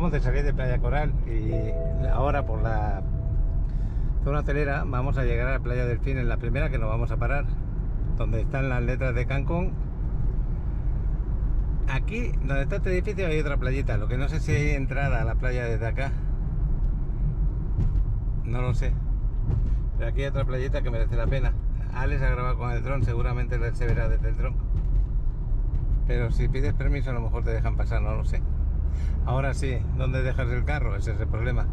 acabamos de salir de Playa Coral y ahora por la zona hotelera vamos a llegar a la Playa Delfín, en la primera que nos vamos a parar, donde están las letras de Cancún. Aquí donde está este edificio hay otra playita, lo que no sé si hay entrada a la playa desde acá, no lo sé, pero aquí hay otra playita que merece la pena. Alex ha grabado con el dron, seguramente se verá desde el dron, pero si pides permiso a lo mejor te dejan pasar, no lo sé. Ahora sí, ¿dónde dejas el carro? Ese es el problema.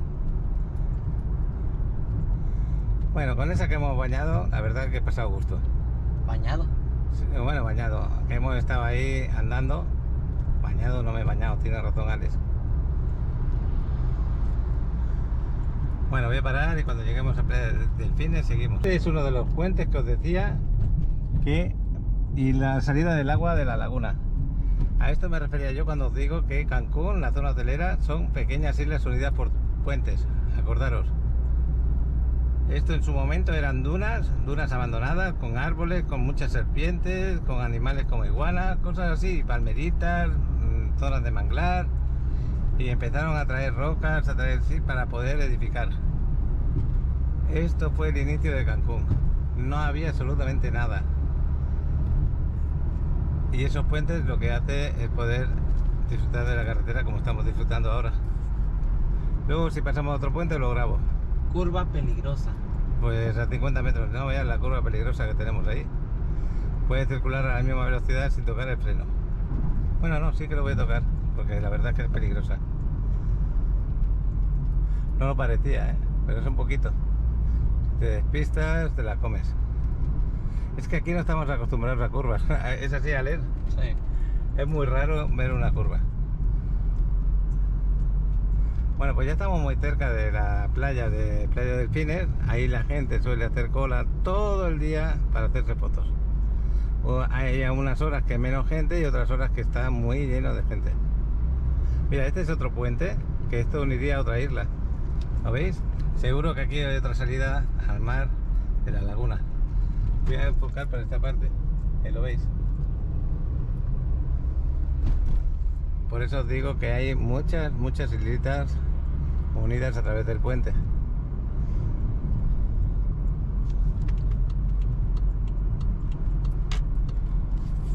Bueno, con esa que hemos bañado, la verdad que he pasado gusto. ¿Bañado? Sí, bueno, bañado, que hemos estado ahí andando. Bañado no me he bañado, tiene razón Alex. Bueno, voy a parar y cuando lleguemos a Playa Delfines seguimos. Este es uno de los puentes que os decía y la salida del agua de la laguna. A esto me refería yo cuando os digo que Cancún, la zona hotelera, son pequeñas islas unidas por puentes, acordaros. Esto en su momento eran dunas abandonadas, con árboles, con muchas serpientes, con animales como iguanas, cosas así, palmeritas, zonas de manglar, y empezaron a traer rocas, para poder edificar. Esto fue el inicio de Cancún, no había absolutamente nada. Y esos puentes lo que hace es poder disfrutar de la carretera como estamos disfrutando ahora. Luego si pasamos a otro puente lo grabo. Curva peligrosa. Pues a 50 metros, no veas la curva peligrosa que tenemos ahí. Puedes circular a la misma velocidad sin tocar el freno. Bueno, no, sí que lo voy a tocar, porque la verdad es que es peligrosa. No lo parecía, pero es un poquito. Si te despistas, te la comes. Es que aquí no estamos acostumbrados a curvas. ¿Es así, Alex? Sí. Es muy raro ver una curva. Bueno, pues ya estamos muy cerca de la playa de Playa Delfines. Ahí la gente suele hacer cola todo el día para hacerse fotos. Hay unas horas que hay menos gente y otras horas que está muy lleno de gente. Mira, este es otro puente, que esto uniría a otra isla. ¿Lo veis? Seguro que aquí hay otra salida al mar de la laguna. Voy a enfocar por esta parte, ¿lo veis? Por eso os digo que hay muchas islitas unidas a través del puente.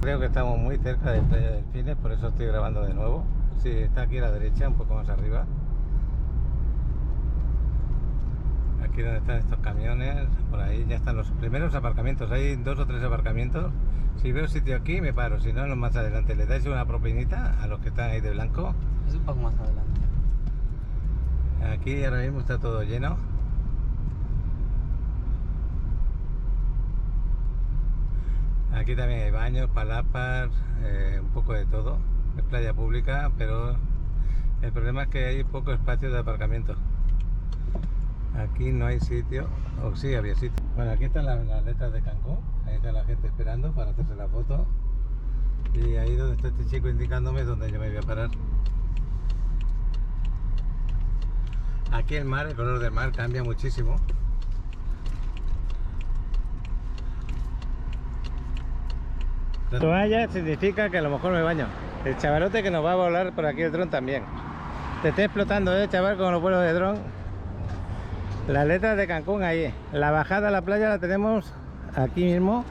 Creo que estamos muy cerca de Playa Delfines, por eso estoy grabando de nuevo. Sí, está aquí a la derecha, un poco más arriba. Aquí donde están estos camiones, por ahí ya están los primeros aparcamientos. Hay 2 o 3 aparcamientos. Si veo sitio aquí me paro, si no, más adelante. Le dais una propinita a los que están ahí de blanco. Es un poco más adelante. Aquí ahora mismo está todo lleno. Aquí también hay baños, palapas, un poco de todo. Es playa pública, pero el problema es que hay poco espacio de aparcamiento. Aquí no hay sitio, o sí había sitio. Bueno, aquí están las letras de Cancún. Ahí está la gente esperando para hacerse la foto. Y ahí donde está este chico indicándome dónde yo me voy a parar. Aquí el mar, el color del mar cambia muchísimo. La toalla significa que a lo mejor me baño. El chavalote que nos va a volar por aquí el dron también. Te estoy explotando, chaval, con los vuelos de dron. Las letras de Cancún ahí. La bajada a la playa la tenemos aquí mismo.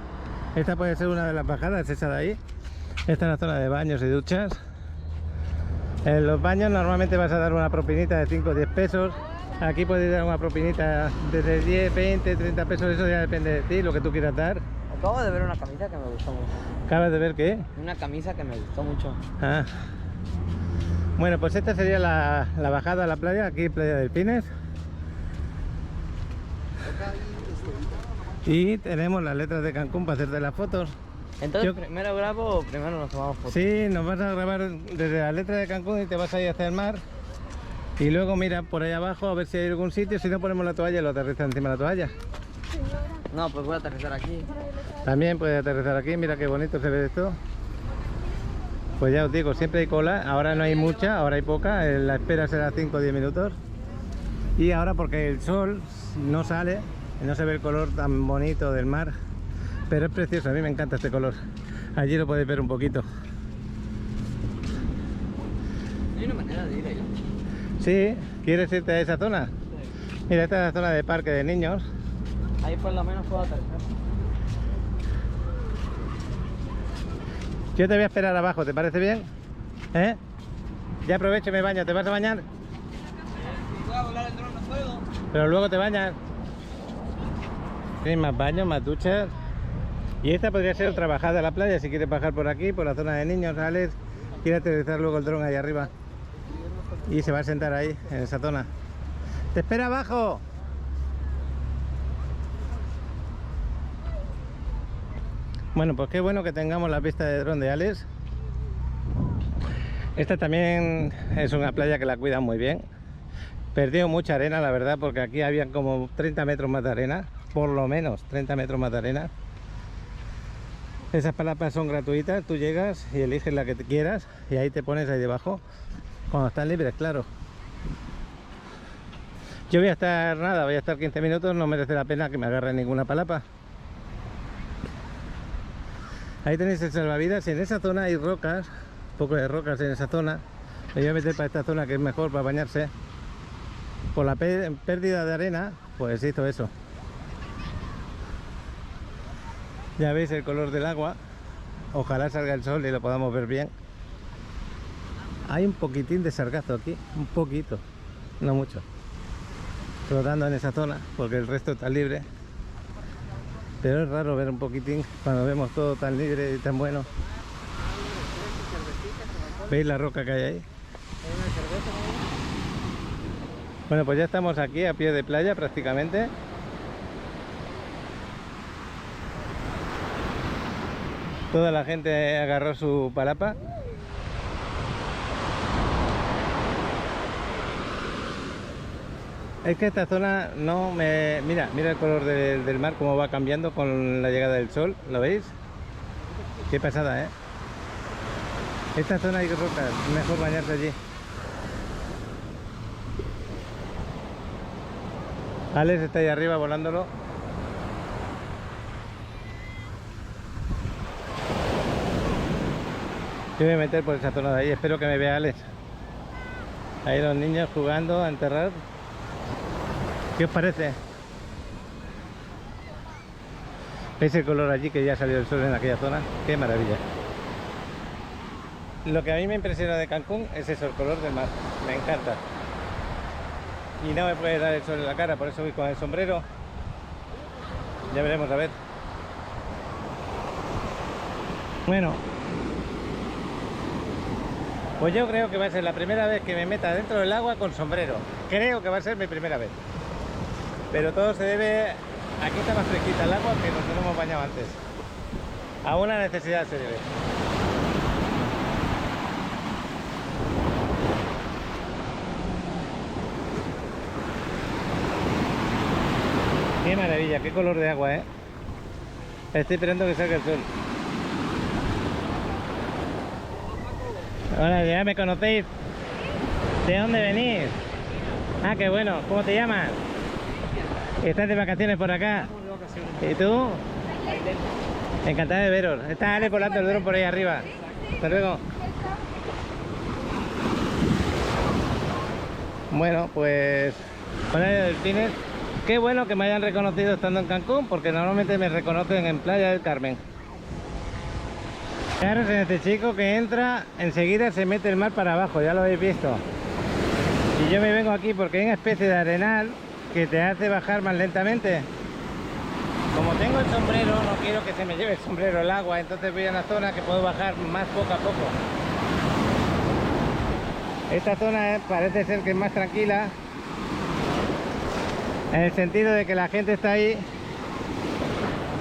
Esta puede ser una de las bajadas, esa de ahí. Esta es la zona de baños y duchas. En los baños normalmente vas a dar una propinita de 5 o 10 pesos. Aquí puedes dar una propinita desde 10, 20, 30 pesos. Eso ya depende de ti, lo que tú quieras dar. Acabo de ver una camisa que me gustó mucho. ¿Acabas de ver qué? Una camisa que me gustó mucho. Ah. Bueno, pues esta sería la bajada a la playa, aquí Playa Delfines. Y tenemos las letras de Cancún para hacerte las fotos. Entonces, ¿primero grabo o primero nos tomamos fotos? Sí, nos vas a grabar desde la letra de Cancún y te vas a ir hacia el mar. Y luego mira por ahí abajo a ver si hay algún sitio. Si no, ponemos la toalla y lo aterrizas encima de la toalla. No, pues voy a aterrizar aquí. También puedes aterrizar aquí, mira qué bonito se ve esto. Pues ya os digo, siempre hay cola. Ahora no hay mucha, ahora hay poca. La espera será 5 o 10 minutos. Y ahora porque el sol no sale, no se ve el color tan bonito del mar. Pero es precioso, a mí me encanta este color. Allí lo podéis ver un poquito. Hay una manera de ir allá. Sí, ¿quieres irte a esa zona? Sí. Mira, esta es la zona de parque de niños. Ahí por lo menos puedo aterrizar. Yo te voy a esperar abajo, ¿te parece bien? ¿Eh? Ya aprovecho y me baño. ¿Te vas a bañar? Voy a volar el dron, no puedo. Pero luego te bañas. Tienes más baños, más duchas. Y esta podría ser otra bajada de la playa. Si quieres bajar por aquí, por la zona de niños, Alex, quiere aterrizar luego el dron ahí arriba. Y se va a sentar ahí, en esa zona. ¡Te espera abajo! Bueno, pues qué bueno que tengamos la pista de dron de Alex. Esta también es una playa que la cuidan muy bien. Perdió mucha arena, la verdad, porque aquí había como 30 metros más de arena. Por lo menos 30 metros más de arena. Esas palapas son gratuitas, tú llegas y eliges la que te quieras y ahí te pones ahí debajo. Cuando están libres, claro. Yo voy a estar nada, voy a estar 15 minutos, no merece la pena que me agarre ninguna palapa. Ahí tenéis el salvavidas y en esa zona hay rocas, un poco de rocas en esa zona. Me voy a meter para esta zona que es mejor para bañarse. Por la pérdida de arena, pues hizo eso. Ya veis el color del agua. Ojalá salga el sol y lo podamos ver bien. Hay un poquitín de sargazo aquí, un poquito, no mucho. Flotando en esa zona, porque el resto está libre. Pero es raro ver un poquitín cuando vemos todo tan libre y tan bueno. ¿Veis la roca que hay ahí? Bueno, pues ya estamos aquí a pie de playa prácticamente. Toda la gente agarró su palapa. Es que esta zona no me... Mira el color del mar, cómo va cambiando con la llegada del sol, ¿lo veis? Qué pasada, ¿eh? Esta zona hay rocas, es mejor bañarse allí. Alex está ahí arriba volándolo. Yo me voy a meter por esa zona de ahí, espero que me vea Alex. Ahí los niños jugando a enterrar. ¿Qué os parece? ¿Veis el color allí que ya salió el sol en aquella zona? ¡Qué maravilla! Lo que a mí me impresiona de Cancún es eso, el color del mar. Me encanta. Y no me puede dar el sol en la cara, por eso voy con el sombrero. Ya veremos, a ver. Bueno. Pues yo creo que va a ser la primera vez que me meta dentro del agua con sombrero. Creo que va a ser mi primera vez. Pero todo se debe... Aquí está más fresquita el agua que nos hemos bañado antes. A una necesidad se debe. Qué maravilla, qué color de agua, ¿eh? Estoy esperando que salga el sol. Hola, ¿ya me conocéis? ¿De dónde venís? Ah, qué bueno. ¿Cómo te llamas? ¿Estás de vacaciones por acá? ¿Y tú? Encantada de veros. Está Ale volando el dron por ahí arriba. Hasta luego. Bueno, pues... Playa de Delfines. Qué bueno que me hayan reconocido estando en Cancún, porque normalmente me reconocen en Playa del Carmen. Fijaros en este chico que entra, enseguida se mete el mar para abajo, ya lo habéis visto. Y yo me vengo aquí porque hay una especie de arenal que te hace bajar más lentamente. Como tengo el sombrero, no quiero que se me lleve el sombrero el agua, entonces voy a una zona que puedo bajar más poco a poco. Esta zona parece ser que es más tranquila, en el sentido de que la gente está ahí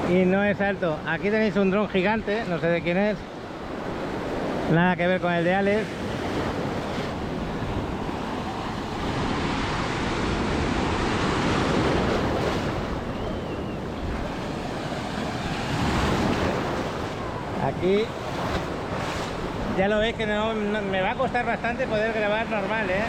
y no es alto. Aquí tenéis un dron gigante, no sé de quién es, nada que ver con el de Alex. Aquí ya lo veis que no, me va a costar bastante poder grabar normal, ¿eh?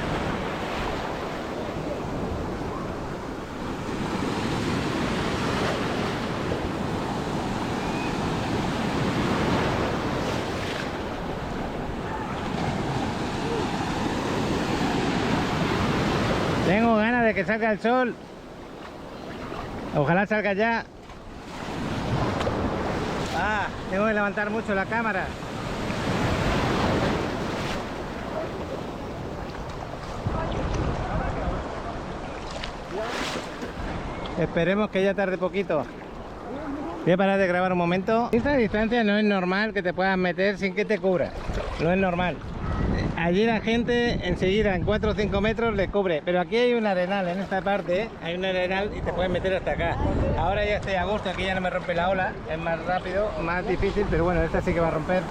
Tengo ganas de que salga el sol. Ojalá salga ya. Tengo que levantar mucho la cámara. Esperemos que ya tarde poquito. Voy a parar de grabar un momento. Esta distancia no es normal que te puedas meter sin que te cubra. No es normal. Allí la gente enseguida en 4 o 5 metros le cubre. Pero aquí hay un arenal en esta parte, hay un arenal y te puedes meter hasta acá. Ahora ya estoy a gusto, aquí ya no me rompe la ola. Es más rápido, más difícil, pero bueno, esta sí que va a romper.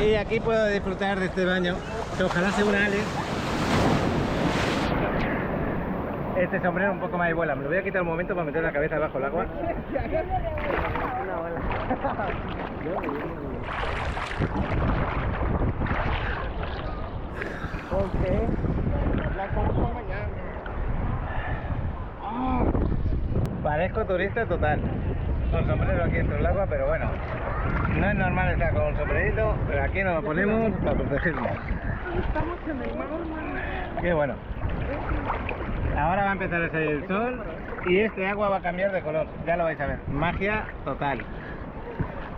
Y aquí puedo disfrutar de este baño, que ojalá se una Alex. Este sombrero un poco más de vuela. Me lo voy a quitar un momento para meter la cabeza bajo el agua. Parezco turista total. Con sombrero aquí dentro del agua, pero bueno. No es normal estar con un sombrerito, pero aquí nos lo ponemos para protegernos. Qué bueno. Ahora va a empezar a salir el sol y este agua va a cambiar de color, ya lo vais a ver, magia total.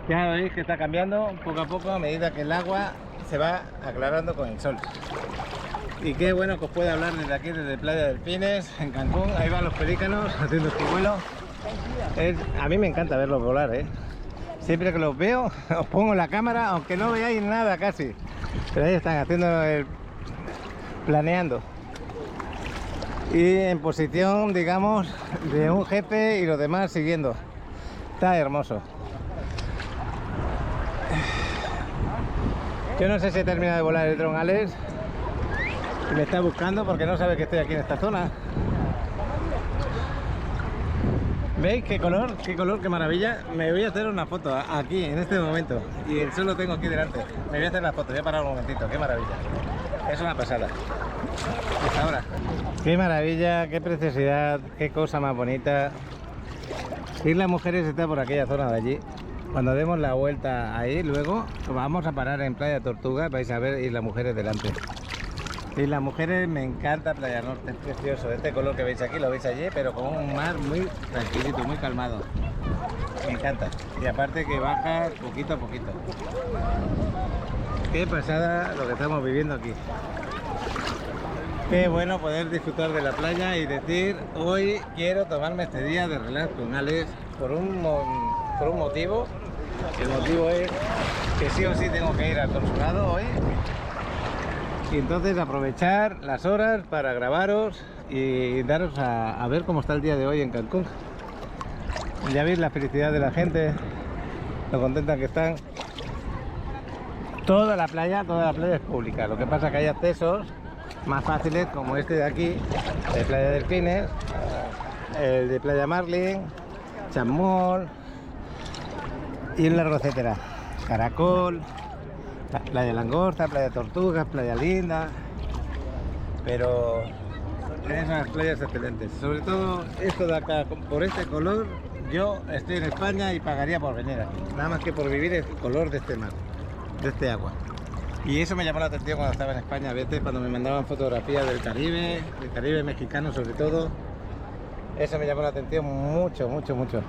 Ya veis que está cambiando poco a poco a medida que el agua se va aclarando con el sol. Y qué bueno que os puedo hablar desde aquí, desde Playa Delfines, en Cancún. Ahí van los pelícanos haciendo su vuelo. A mí me encanta verlos volar, ¿eh? Siempre que los veo, os pongo la cámara, aunque no veáis nada casi. Pero ahí están haciendo planeando. Y en posición, digamos, de un jefe y los demás siguiendo. Está hermoso. Yo no sé si he terminado de volar el dron Alex. Me está buscando porque no sabe que estoy aquí en esta zona. ¿Veis qué color? Qué maravilla. Me voy a hacer una foto aquí, en este momento. Y el sol lo tengo aquí delante. Me voy a hacer la foto, voy a parar un momentito. Qué maravilla. Es una pasada. Hasta ahora. Qué maravilla, qué preciosidad, qué cosa más bonita. Isla Mujeres está por aquella zona de allí. Cuando demos la vuelta ahí, luego vamos a parar en Playa Tortuga. Vais a ver Isla Mujeres delante. Isla Mujeres, me encanta Playa Norte, es precioso. Este color que veis aquí lo veis allí, pero con un mar muy tranquilito, muy calmado. Me encanta. Y aparte que baja poquito a poquito. Qué pasada lo que estamos viviendo aquí. Qué bueno poder disfrutar de la playa y decir, hoy quiero tomarme este día de relax con Alex por un motivo. El motivo es que sí o sí tengo que ir al consulado hoy. Y entonces aprovechar las horas para grabaros y daros a ver cómo está el día de hoy en Cancún. Ya veis la felicidad de la gente, lo contenta que están. Toda la playa es pública. Lo que pasa es que hay accesos más fáciles como este de aquí, de Playa Delfines, el de Playa Marlin, Chamol y un largo etcétera. Caracol, Playa Langosta, Playa Tortugas, Playa Linda, pero tenéis unas playas excelentes. Sobre todo esto de acá, por este color, yo estoy en España y pagaría por venir aquí, nada más que por vivir el color de este mar, de este agua. Y eso me llamó la atención cuando estaba en España, a veces cuando me mandaban fotografías del Caribe mexicano sobre todo. Eso me llamó la atención mucho, mucho, mucho.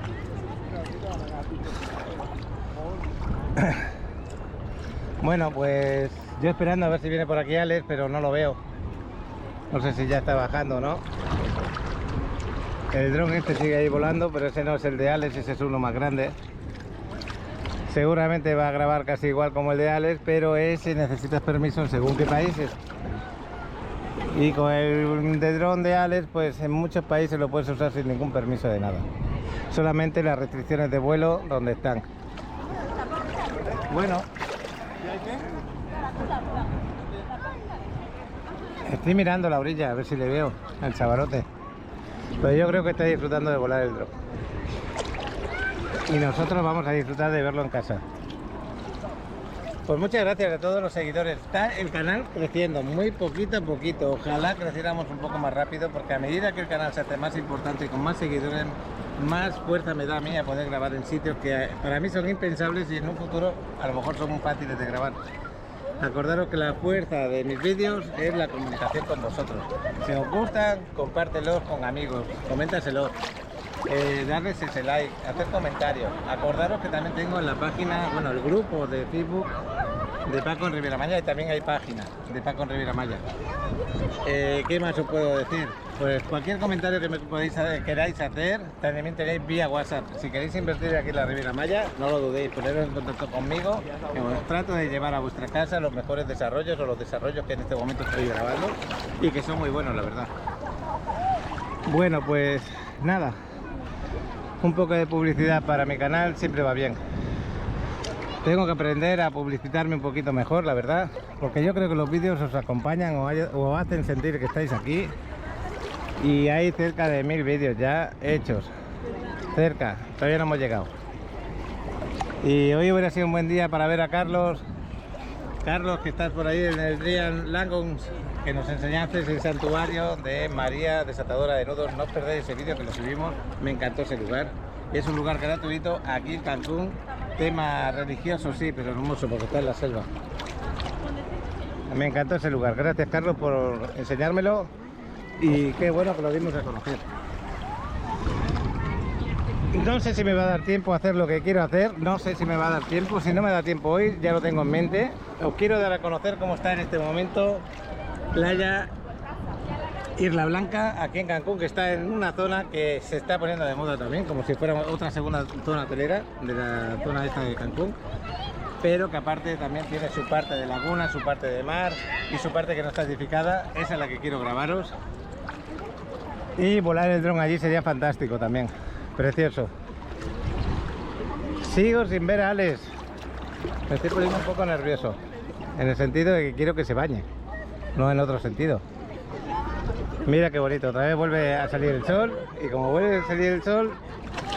Bueno, pues yo esperando a ver si viene por aquí Alex, pero no lo veo. No sé si ya está bajando o no. El dron este sigue ahí volando, pero ese no es el de Alex, ese es uno más grande. Seguramente va a grabar casi igual como el de Alex, pero ese necesitas permiso según qué países. Y con el de dron de Alex, pues en muchos países lo puedes usar sin ningún permiso de nada. Solamente las restricciones de vuelo donde están. Bueno. Estoy mirando la orilla a ver si le veo al chavalote. Pero yo creo que está disfrutando de volar el dron. Y nosotros vamos a disfrutar de verlo en casa. Pues muchas gracias a todos los seguidores. Está el canal creciendo muy poquito a poquito. Ojalá creciéramos un poco más rápido, porque a medida que el canal se hace más importante y con más seguidores, más fuerza me da a mí a poder grabar en sitios que para mí son impensables y en un futuro a lo mejor son muy fáciles de grabar. Acordaros que la fuerza de mis vídeos es la comunicación con vosotros. Si os gustan, compártelos con amigos, coméntaselos, darles ese like, hacer comentarios. Acordaros que también tengo en la página, bueno, el grupo de Facebook de Paco en Riviera Maya, y también hay página de Paco en Riviera Maya. ¿Qué más os puedo decir? Pues cualquier comentario que me queráis hacer, también tenéis vía WhatsApp. Si queréis invertir aquí en la Riviera Maya, no lo dudéis, poneros en contacto conmigo, que os trato de llevar a vuestra casa los mejores desarrollos, o los desarrollos que en este momento estoy grabando y que son muy buenos, la verdad. Bueno, pues nada, un poco de publicidad para mi canal siempre va bien. Tengo que aprender a publicitarme un poquito mejor, la verdad, porque yo creo que los vídeos os acompañan o hacen sentir que estáis aquí. Y hay cerca de 1000 vídeos ya hechos, cerca, todavía no hemos llegado. Y hoy hubiera sido un buen día para ver a Carlos, que estás por ahí en el Drian Langons, que nos enseñaste el santuario de María Desatadora de Nudos. No os perdáis ese vídeo, que lo subimos, me encantó ese lugar. Es un lugar gratuito aquí en Cancún. Tema religioso sí, pero hermoso porque está en la selva. Me encantó ese lugar. Gracias, Carlos, por enseñármelo, y qué bueno que lo dimos a conocer. No sé si me va a dar tiempo a hacer lo que quiero hacer, no sé si me va a dar tiempo. Si no me da tiempo hoy, ya lo tengo en mente. Os quiero dar a conocer cómo está en este momento playa Isla Blanca, aquí en Cancún, que está en una zona que se está poniendo de moda también, como si fuera otra segunda zona hotelera de la zona esta de Cancún, pero que aparte también tiene su parte de laguna, su parte de mar y su parte que no está edificada. Esa es la que quiero grabaros, y volar el dron allí sería fantástico también, precioso. Sigo sin ver a Alex, me estoy poniendo un poco nervioso, en el sentido de que quiero que se bañe, no en otro sentido. Mira qué bonito, otra vez vuelve a salir el sol, y como vuelve a salir el sol,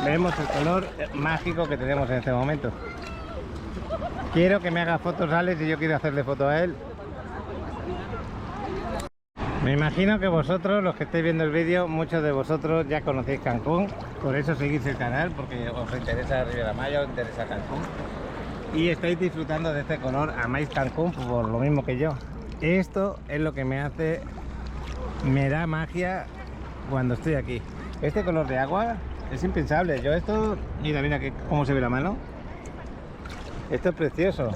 vemos el color mágico que tenemos en este momento. Quiero que me haga fotos Alex, y yo quiero hacerle foto a él. Me imagino que vosotros, los que estáis viendo el vídeo, muchos de vosotros ya conocéis Cancún, por eso seguís el canal, porque os interesa Riviera Maya, os interesa Cancún, y estáis disfrutando de este color. Amáis Cancún por lo mismo que yo. Esto es lo que me da magia cuando estoy aquí. Este color de agua es impensable. Yo esto, mira cómo se ve la mano. Esto es precioso.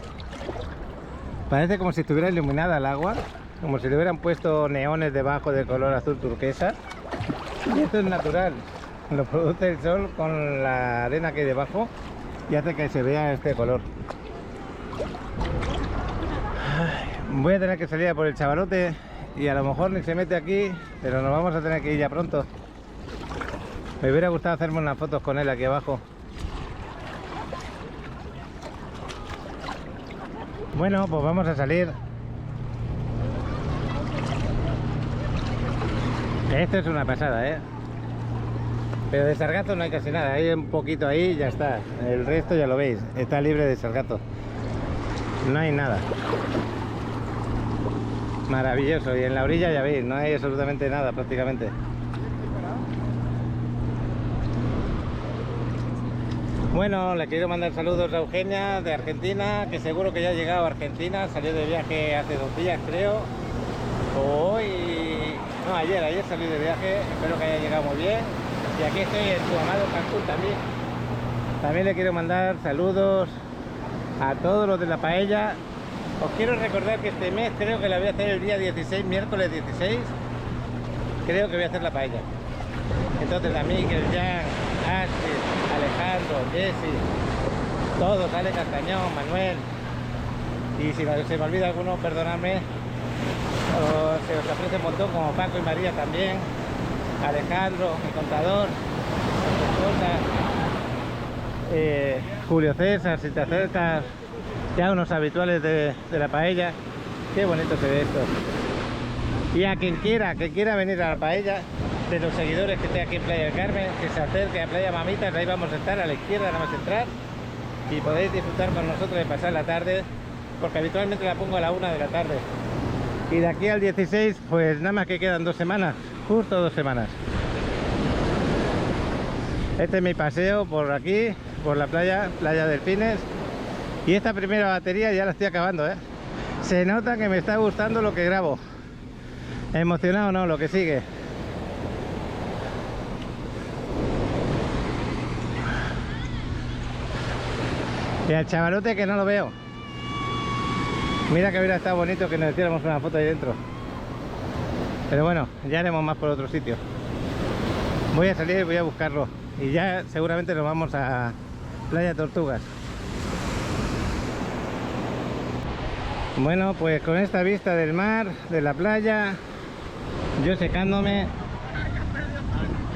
Parece como si estuviera iluminada el agua, como si le hubieran puesto neones debajo de color azul turquesa. Y esto es natural, lo produce el sol con la arena que hay debajo y hace que se vea este color. Voy a tener que salir a por el chavalote, y a lo mejor ni se mete aquí, pero nos vamos a tener que ir ya pronto. Me hubiera gustado hacerme unas fotos con él aquí abajo. Bueno, pues vamos a salir. Esto es una pasada, ¿eh? Pero de sargazo no hay casi nada, hay un poquito ahí y ya está. El resto ya lo veis, está libre de sargazo. No hay nada. Maravilloso, y en la orilla ya veis, no hay absolutamente nada prácticamente. Bueno, le quiero mandar saludos a Eugenia de Argentina, que seguro que ya ha llegado a Argentina, salió de viaje hace 2 días creo, o hoy, no, ayer salió de viaje, espero que haya llegado muy bien. Y aquí estoy en su amado Cancún también. También le quiero mandar saludos a todos los de la paella. Os quiero recordar que este mes creo que la voy a hacer el día 16, miércoles 16. Creo que voy a hacer la paella. Entonces a Miguel, Jan, Astrid, Alejandro, Jessy, todos, Ale Castañón, Manuel. Y si se me olvida alguno, perdonadme. Se os aprecia un montón, como Paco y María también. Alejandro, mi contador, Julio César, si te acercas, ya unos habituales de la paella. Qué bonito se ve esto. Y a quien quiera venir a la paella, de los seguidores que esté aquí en Playa del Carmen, que se acerque a Playa Mamitas, ahí vamos a estar a la izquierda, nada más entrar, y podéis disfrutar con nosotros de pasar la tarde, porque habitualmente la pongo a la 1 de la tarde. Y de aquí al 16, pues nada más que quedan 2 semanas, justo 2 semanas. Este es mi paseo por aquí, por la playa Delfines. Y esta primera batería ya la estoy acabando, ¿eh? Se nota que me está gustando lo que grabo. Emocionado no, lo que sigue. Y al chavalote que no lo veo. Mira que hubiera estado bonito que nos hiciéramos una foto ahí dentro. Pero bueno, ya haremos más por otro sitio. Voy a salir y voy a buscarlo. Y ya seguramente nos vamos a Playa Tortugas. Bueno, pues con esta vista del mar, de la playa, yo secándome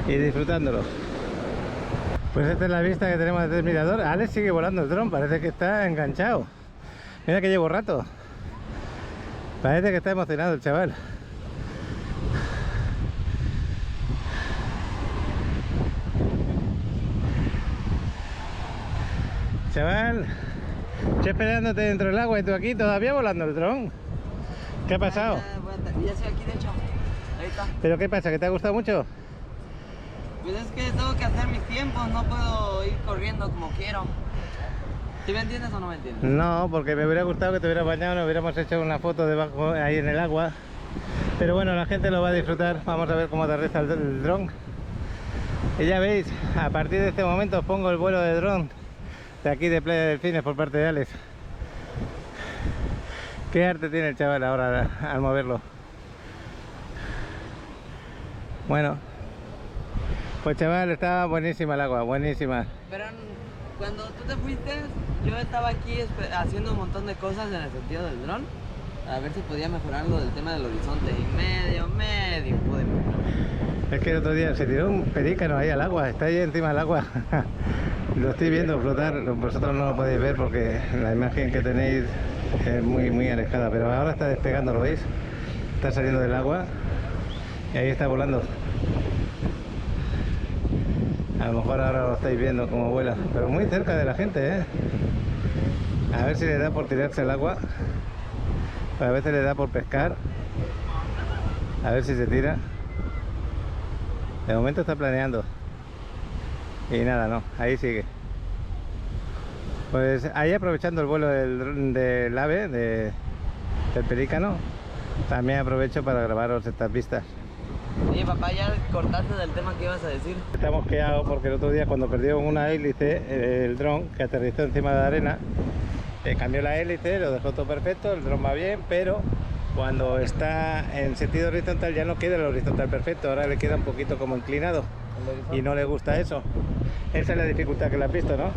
y disfrutándolo. Pues esta es la vista que tenemos desde el mirador. Alex sigue volando el dron, parece que está enganchado. Mira que llevo rato. Parece que está emocionado el chaval. Chaval, estoy esperándote dentro del agua y tú aquí todavía volando el dron. ¿Qué ha pasado? Ya estoy aquí, de hecho. Ahí está. ¿Pero qué pasa? ¿Que te ha gustado mucho? Pues es que tengo que hacer mis tiempos, no puedo ir corriendo como quiero. ¿Sí me entiendes o no me entiendes? No, porque me hubiera gustado que te hubieras bañado, nos hubiéramos hecho una foto debajo ahí en el agua. Pero bueno, la gente lo va a disfrutar. Vamos a ver cómo aterriza el dron. Y ya veis, a partir de este momento os pongo el vuelo de dron de aquí de Playa Delfines por parte de Alex. Qué arte tiene el chaval ahora al moverlo. Bueno, pues chaval, estaba buenísima el agua, buenísima. Pero cuando tú te fuiste, yo estaba aquí haciendo un montón de cosas en el sentido del dron, a ver si podía mejorar algo del tema del horizonte. Y medio pude mejorar. Es que el otro día se tiró un pelícano ahí al agua, está ahí encima del agua. Lo estoy viendo flotar, vosotros no lo podéis ver porque la imagen que tenéis es muy alejada, pero ahora está despegando, ¿lo veis? Está saliendo del agua y ahí está volando. A lo mejor ahora lo estáis viendo como vuela, pero muy cerca de la gente, ¿eh? A ver si le da por tirarse al agua, a veces le da por pescar, a ver si se tira. De momento está planeando. Y nada, no, ahí sigue. Pues ahí aprovechando el vuelo del ave, del pelícano, también aprovecho para grabaros estas vistas. Oye papá, ya cortaste del tema que ibas a decir. Estamos quedados porque el otro día cuando perdió una hélice, el dron que aterrizó encima de la arena, cambió la hélice, lo dejó todo perfecto, el dron va bien, pero cuando está en sentido horizontal ya no queda el horizontal perfecto, ahora le queda un poquito como inclinado y no le gusta eso. Esa es la dificultad que le has visto, ¿no?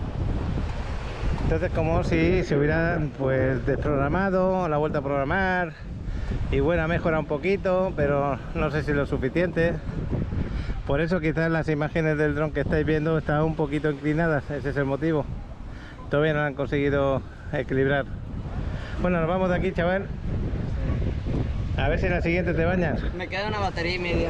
Entonces como si se hubiera pues desprogramado, la vuelta a programar y bueno, ha mejorado un poquito, pero no sé si lo suficiente. Por eso quizás las imágenes del dron que estáis viendo están un poquito inclinadas, ese es el motivo. Todavía no han conseguido equilibrar. Bueno, nos vamos de aquí, chaval. A ver si en la siguiente te bañas. Me queda una batería y media.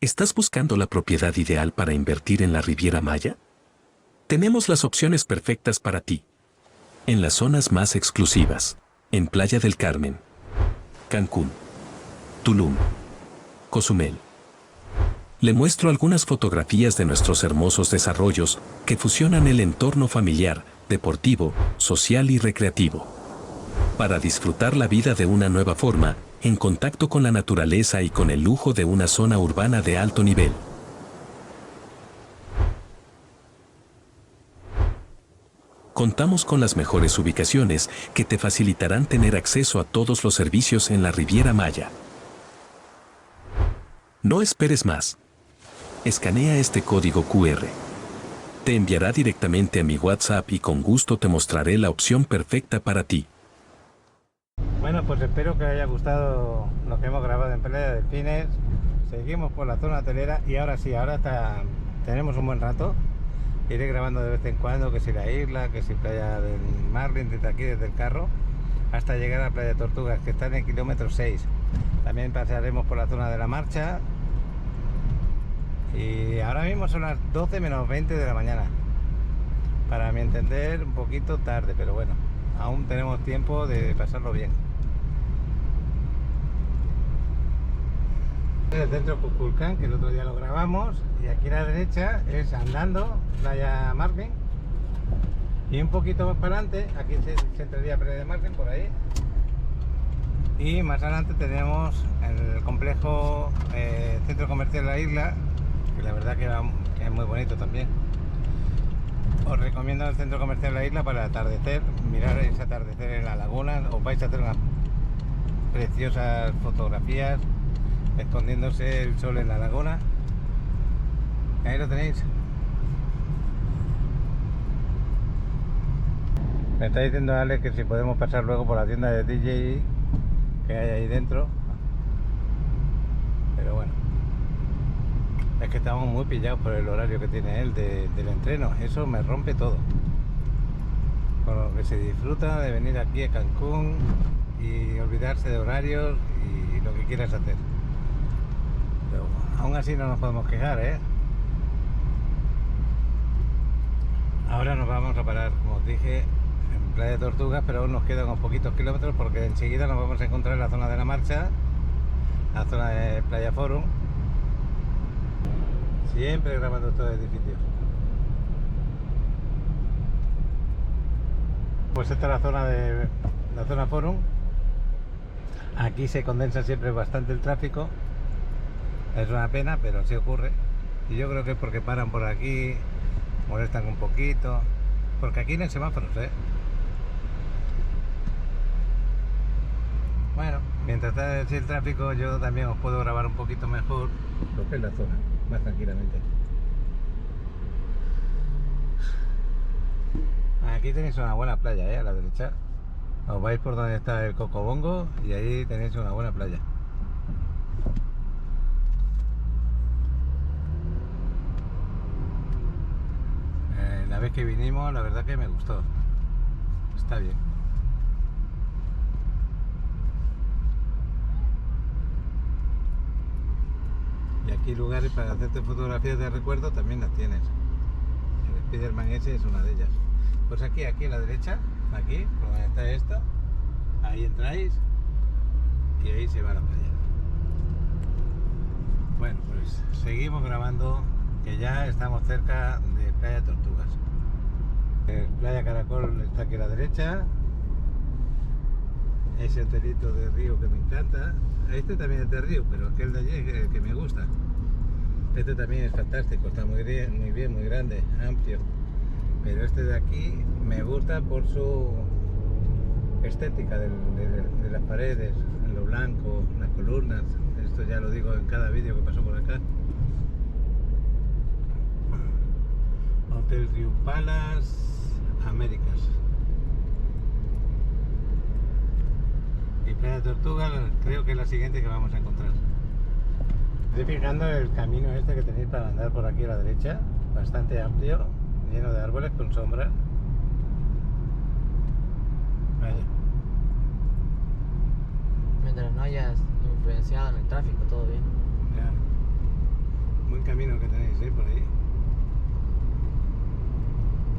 ¿Estás buscando la propiedad ideal para invertir en la Riviera Maya? Tenemos las opciones perfectas para ti. En las zonas más exclusivas, en Playa del Carmen, Cancún, Tulum, Cozumel. Le muestro algunas fotografías de nuestros hermosos desarrollos que fusionan el entorno familiar, deportivo, social y recreativo. Para disfrutar la vida de una nueva forma, en contacto con la naturaleza y con el lujo de una zona urbana de alto nivel. Contamos con las mejores ubicaciones que te facilitarán tener acceso a todos los servicios en la Riviera Maya. No esperes más. Escanea este código QR. Te enviará directamente a mi WhatsApp y con gusto te mostraré la opción perfecta para ti. Bueno, pues espero que les haya gustado lo que hemos grabado en Playa Delfines. Seguimos por la zona hotelera y ahora sí, tenemos un buen rato. Iré grabando de vez en cuando, que si la isla, que si Playa del Marlin, desde aquí, desde el carro, hasta llegar a Playa de Tortugas, que está en el kilómetro 6. También pasaremos por la zona de la Marcha Y ahora mismo son las 12 menos 20 de la mañana. Para mi entender, un poquito tarde, pero bueno, aún tenemos tiempo de pasarlo bien. El centro Kukulcán, que el otro día lo grabamos, y aquí a la derecha es andando, Playa Margen, y un poquito más para adelante, aquí se entraría Playa de Margen, por ahí, y más adelante tenemos el complejo centro comercial de la isla, que la verdad que es muy bonito también. Os recomiendo el centro comercial de la isla para el atardecer, mirar ese atardecer en la laguna, os vais a hacer unas preciosas fotografías escondiéndose el sol en la laguna. Ahí lo tenéis. Me está diciendo Ale que si podemos pasar luego por la tienda de DJ que hay ahí dentro, pero bueno, es que estamos muy pillados por el horario que tiene él del entreno. Eso me rompe todo, con lo que se disfruta de venir aquí a Cancún y olvidarse de horarios y lo que quieras hacer. Pero aún así no nos podemos quejar, ¿eh? Ahora nos vamos a parar, como os dije, en Playa Tortugas, pero aún nos quedan unos poquitos kilómetros porque enseguida nos vamos a encontrar en la zona de la Marcha, la zona de Playa Forum. Siempre grabando estos edificios. Pues esta es la zona Forum. Aquí se condensa siempre bastante el tráfico. Es una pena, pero sí ocurre. Y yo creo que es porque paran por aquí, molestan un poquito. Porque aquí no hay semáforos, ¿eh? Bueno, mientras está así el tráfico, yo también os puedo grabar un poquito mejor lo que es la zona, más tranquilamente. Aquí tenéis una buena playa, ¿eh? A la derecha. Os vais por donde está el Cocobongo y ahí tenéis una buena playa. La vez que vinimos, la verdad que me gustó. Está bien. Y aquí lugares para hacerte fotografías de recuerdo también las tienes. El Spiderman ese es una de ellas. Pues aquí a la derecha, aquí, por donde está esto, ahí entráis y ahí se va a la playa. Bueno, pues seguimos grabando, que ya estamos cerca de Playa Tortugas. Playa Caracol está aquí a la derecha. Ese hotelito de río que me encanta. Este también es de río, pero aquel de allí es el que me gusta. Este también es fantástico, está muy bien, muy grande, amplio. Pero este de aquí me gusta por su estética de las paredes, lo blanco, las columnas. Esto ya lo digo en cada vídeo que pasó por acá. Hotel Riu Palace Américas. Y Playa Tortuga creo que es la siguiente que vamos a encontrar. Estoy fijando el camino este que tenéis para andar por aquí a la derecha, bastante amplio, lleno de árboles con sombra. Vaya. Mientras no hayas influenciado en el tráfico, todo bien. Ya. Buen camino que tenéis, por ahí.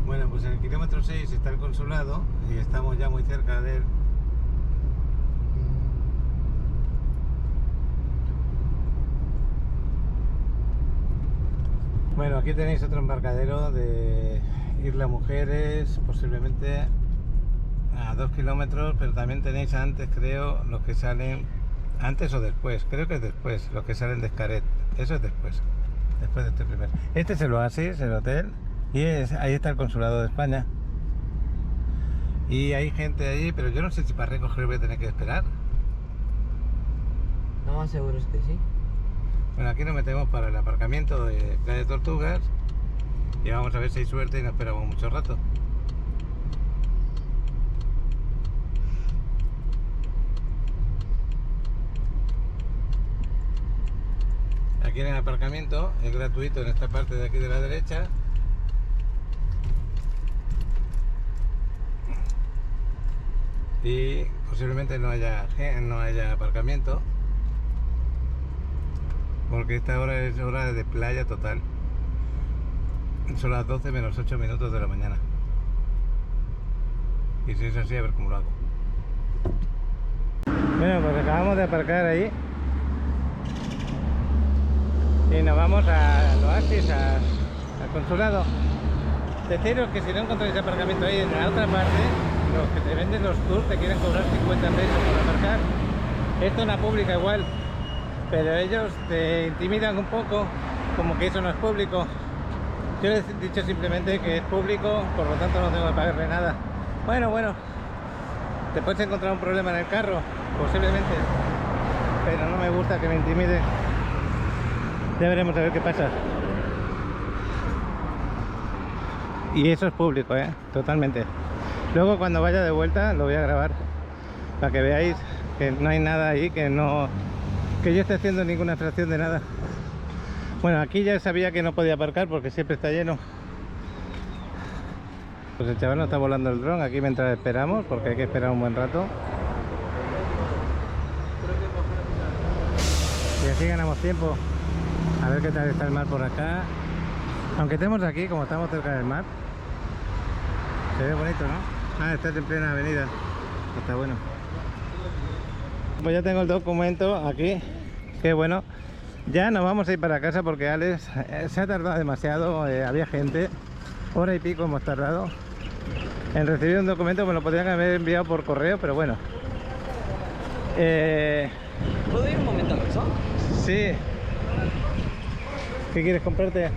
Bueno, pues en el kilómetro 6 está el consulado y estamos ya muy cerca de él. Bueno, aquí tenéis otro embarcadero de Isla Mujeres, posiblemente a 2 kilómetros, pero también tenéis antes, creo, los que salen, antes o después, creo que es después, los que salen de Xcaret, eso es después de este primero. Este es el Oasis, el hotel, y ahí está el consulado de España. Y hay gente allí, pero yo no sé si para recoger voy a tener que esperar. No, más seguro es que sí. Bueno, aquí nos metemos para el aparcamiento de Playa Tortugas y vamos a ver si hay suerte y no esperamos mucho rato. Aquí en el aparcamiento es gratuito en esta parte de aquí de la derecha. Y posiblemente no haya aparcamiento. porque esta hora es hora de playa total. Son las 12 menos 8 minutos de la mañana. Y si es así, a ver cómo lo hago. Bueno, pues acabamos de aparcar ahí y nos vamos al Oasis, al consulado. Deciros que si no encontráis aparcamiento ahí en la otra parte, los que te venden los tours te quieren cobrar 50 pesos por aparcar. Esto es una pública igual, pero ellos te intimidan un poco, como que eso no es público. Yo les he dicho simplemente que es público, por lo tanto no tengo que pagarle nada. Bueno, te puedes encontrar un problema en el carro, posiblemente, pero no me gusta que me intimide. Ya veremos a ver qué pasa. Y eso es público, totalmente. Luego cuando vaya de vuelta lo voy a grabar para que veáis que no hay nada ahí, que yo esté haciendo ninguna fracción de nada. Bueno, aquí ya sabía que no podía aparcar porque siempre está lleno. Pues el chaval no está volando el dron aquí mientras esperamos, porque hay que esperar un buen rato. Y así ganamos tiempo. A ver qué tal está el mar por acá. Aunque estemos aquí, como estamos cerca del mar, se ve bonito, ¿no? Ah, estás en plena avenida. Está bueno. Pues ya tengo el documento aquí. Qué bueno. Ya nos vamos a ir para casa porque Alex se ha tardado demasiado. Había gente. Hora y pico hemos tardado en recibir un documento. Me lo podrían haber enviado por correo, pero bueno. ¿Puedo ir un momento al Oxxo? Sí. ¿Qué quieres comprarte?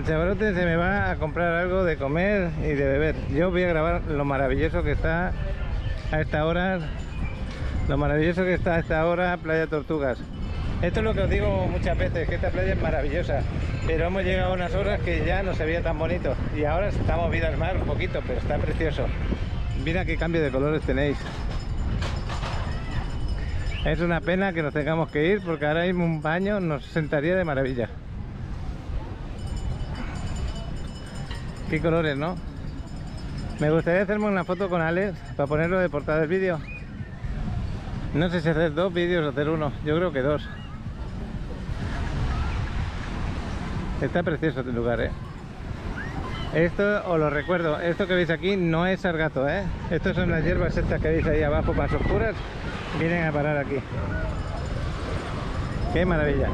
el chavalote se me va a comprar algo de comer y de beber. Yo voy a grabar lo maravilloso que está a esta hora. Lo maravilloso que está a esta hora Playa Tortugas. Esto es lo que os digo muchas veces, que esta playa es maravillosa, pero hemos llegado a unas horas que ya no se veía tan bonito. Y ahora estamos viendo el mar un poquito, pero está precioso. Mira qué cambio de colores tenéis. Es una pena que nos tengamos que ir, porque ahora mismo un baño nos sentaría de maravilla. Qué colores, ¿no? Me gustaría hacerme una foto con Alex para ponerlo de portada del vídeo. No sé si hacer 2 vídeos o hacer uno. Yo creo que 2. Está precioso este lugar, ¿eh? Esto os lo recuerdo. Esto que veis aquí no es sargazo, ¿eh? Estas son las hierbas estas que veis ahí abajo más oscuras. Vienen a parar aquí. ¡Qué maravilla!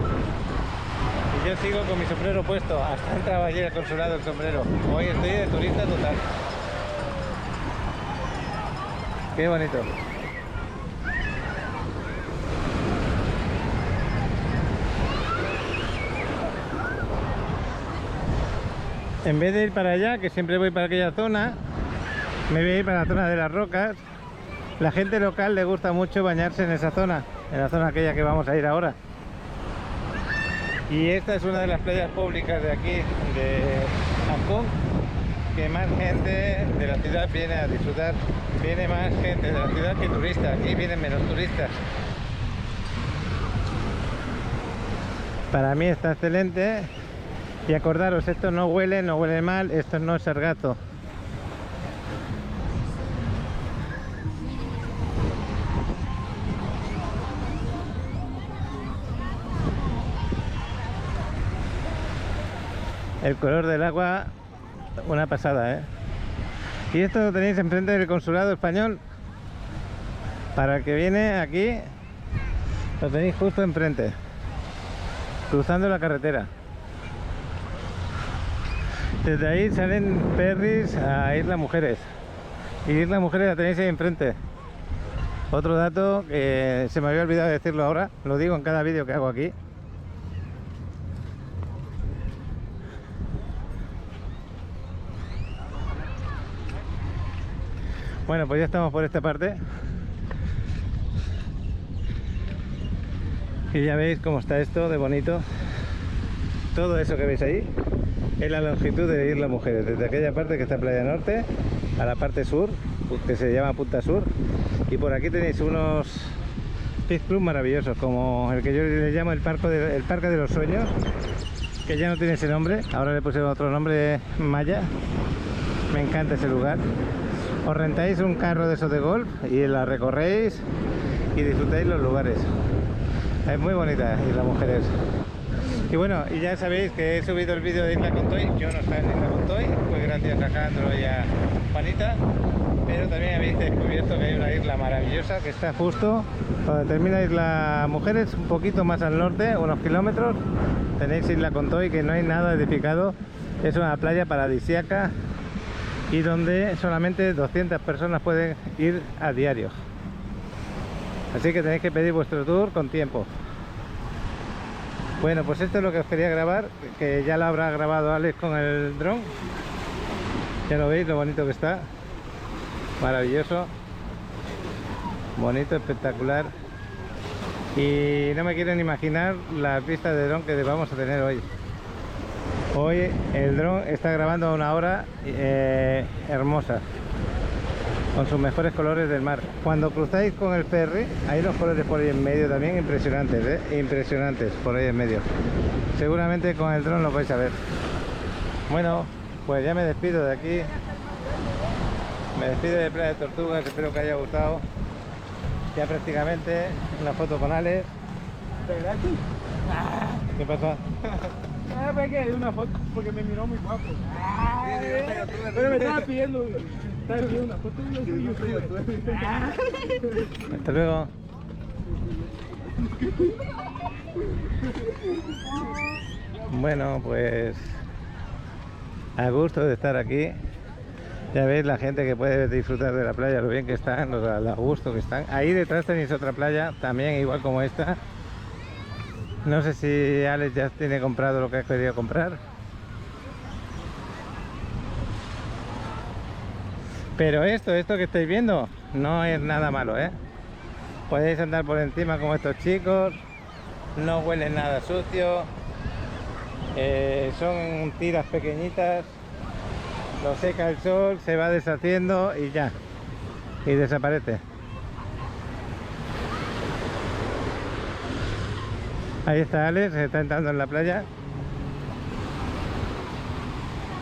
Y yo sigo con mi sombrero puesto. Hasta entraba ayer al consulado el sombrero. Hoy estoy de turista total. ¡Qué bonito! En vez de ir para allá, que siempre voy para aquella zona, me voy a ir para la zona de las rocas. La gente local le gusta mucho bañarse en esa zona, en la zona aquella que vamos a ir ahora. Y esta es una de las playas públicas de aquí, de Ancón, que más gente de la ciudad viene a disfrutar. Viene más gente de la ciudad que turistas, aquí vienen menos turistas. Para mí está excelente. Y acordaros, esto no huele mal, esto no es sargazo. El color del agua, una pasada, ¿eh? Y esto lo tenéis enfrente del consulado español. Para el que viene aquí, lo tenéis justo enfrente, cruzando la carretera. Desde ahí salen ferries a Isla Mujeres. Y Isla Mujeres la tenéis ahí enfrente. Otro dato que se me había olvidado decirlo ahora, lo digo en cada vídeo que hago aquí. Bueno, pues ya estamos por esta parte. Y ya veis cómo está esto de bonito. Todo eso que veis ahí es la longitud de Isla Mujeres, desde aquella parte que está en Playa Norte a la parte sur, que se llama Punta Sur. Y por aquí tenéis unos beach club maravillosos, como el que yo le llamo el Parque de los Sueños, que ya no tiene ese nombre, ahora le puse otro nombre maya. Me encanta ese lugar. Os rentáis un carro de esos de golf y la recorréis y disfrutáis los lugares. Es muy bonita Isla Mujeres. Y bueno, y ya sabéis que he subido el vídeo de Isla Contoy. Yo no estaba en Isla Contoy, pues gracias a Candro y a Juanita. Pero también habéis descubierto que hay una isla maravillosa que está justo donde termina Isla Mujeres, un poquito más al norte, unos kilómetros. Tenéis Isla Contoy, que no hay nada edificado. Es una playa paradisíaca y donde solamente 200 personas pueden ir a diario. Así que tenéis que pedir vuestro tour con tiempo. Bueno, pues esto es lo que os quería grabar, que ya lo habrá grabado Alex con el dron. Ya lo veis, lo bonito que está. Maravilloso. Bonito, espectacular. Y no me quieren imaginar las vistas de dron que vamos a tener hoy. Hoy el dron está grabando a una hora hermosa, con sus mejores colores del mar. Cuando cruzáis con el ferry, hay los colores por ahí en medio también impresionantes, ¿eh? Impresionantes por ahí en medio. Seguramente con el dron lo vais a ver. Bueno, pues ya me despido de aquí. Me despido de Playa Tortugas, espero que haya gustado. Ya prácticamente una foto con Alex. ¿Qué pasa? Pegué una foto porque me miró muy guapo. Pero me estaba pidiendo una foto y yo Hasta luego. Bueno, pues a gusto de estar aquí. Ya veis la gente que puede disfrutar de la playa, lo bien que están, a gusto que están. Ahí detrás tenéis otra playa, también igual como esta. No sé si Alex ya tiene comprado lo que ha querido comprar. Pero esto que estáis viendo no es nada malo, ¿eh? Podéis andar por encima como estos chicos, no huelen nada sucio, son tiras pequeñitas, lo seca el sol, se va deshaciendo y ya, y desaparece. Ahí está Alex, se está entrando en la playa.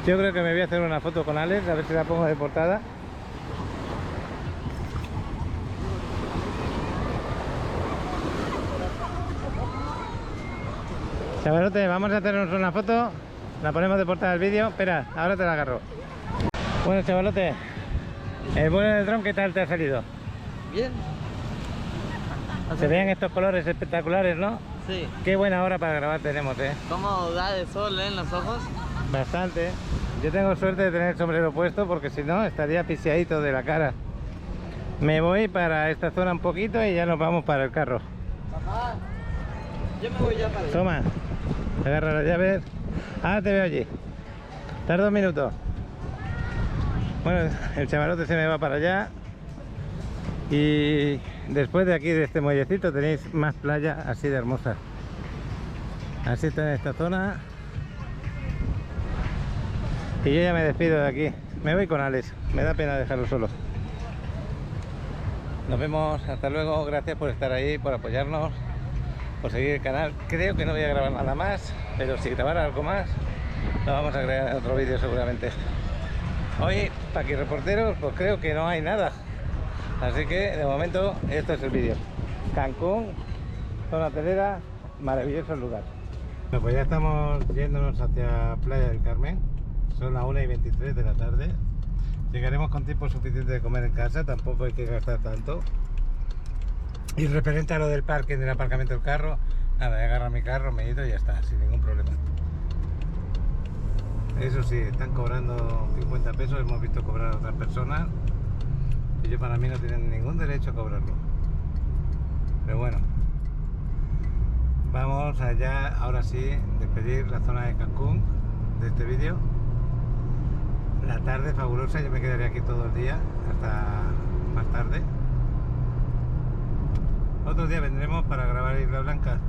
Yo creo que me voy a hacer una foto con Alex, a ver si la pongo de portada. Chavalote, vamos a hacernos una foto, la ponemos de portada del vídeo. Espera, ahora te la agarro. Bueno, chavalote, el vuelo del dron, ¿qué tal te ha salido? Bien. Se vean estos colores espectaculares, ¿no? Sí. Qué buena hora para grabar tenemos, ¿eh? ¿Cómo da de sol en los ojos? Bastante. Yo tengo suerte de tener el sombrero puesto porque si no estaría piseadito de la cara. Me voy para esta zona un poquito y ya nos vamos para el carro. Papá, yo me voy ya para allá. Toma, agarra las llaves. Ah, te veo allí. Tarda 2 minutos. Bueno, el chavalote se me va para allá. Y después de aquí, de este muellecito, tenéis más playa así de hermosa. Así está en esta zona. Y yo ya me despido de aquí. Me voy con Alex. Me da pena dejarlo solo. Nos vemos. Hasta luego. Gracias por estar ahí, por apoyarnos, por seguir el canal. Creo que no voy a grabar nada más, pero si grabara algo más, lo vamos a agregar en otro vídeo seguramente. Hoy, para aquí reporteros, pues creo que no hay nada. Así que de momento esto es el vídeo. Cancún, zona hotelera, maravilloso lugar. Bueno, pues ya estamos yéndonos hacia Playa del Carmen. Son las 1:23 de la tarde. Llegaremos con tiempo suficiente de comer en casa, tampoco hay que gastar tanto. Y referente a lo del parking, del aparcamiento del carro, nada, agarro mi carro, me he ido y ya está, sin ningún problema. Eso sí, están cobrando 50 pesos, hemos visto cobrar a otras personas. Ellos para mí no tienen ningún derecho a cobrarlo. Pero bueno, vamos allá, ahora sí, despedir la zona de Cancún de este vídeo. La tarde fabulosa, yo me quedaré aquí todo el día, hasta más tarde. Otro día vendremos para grabar Isla Blanca.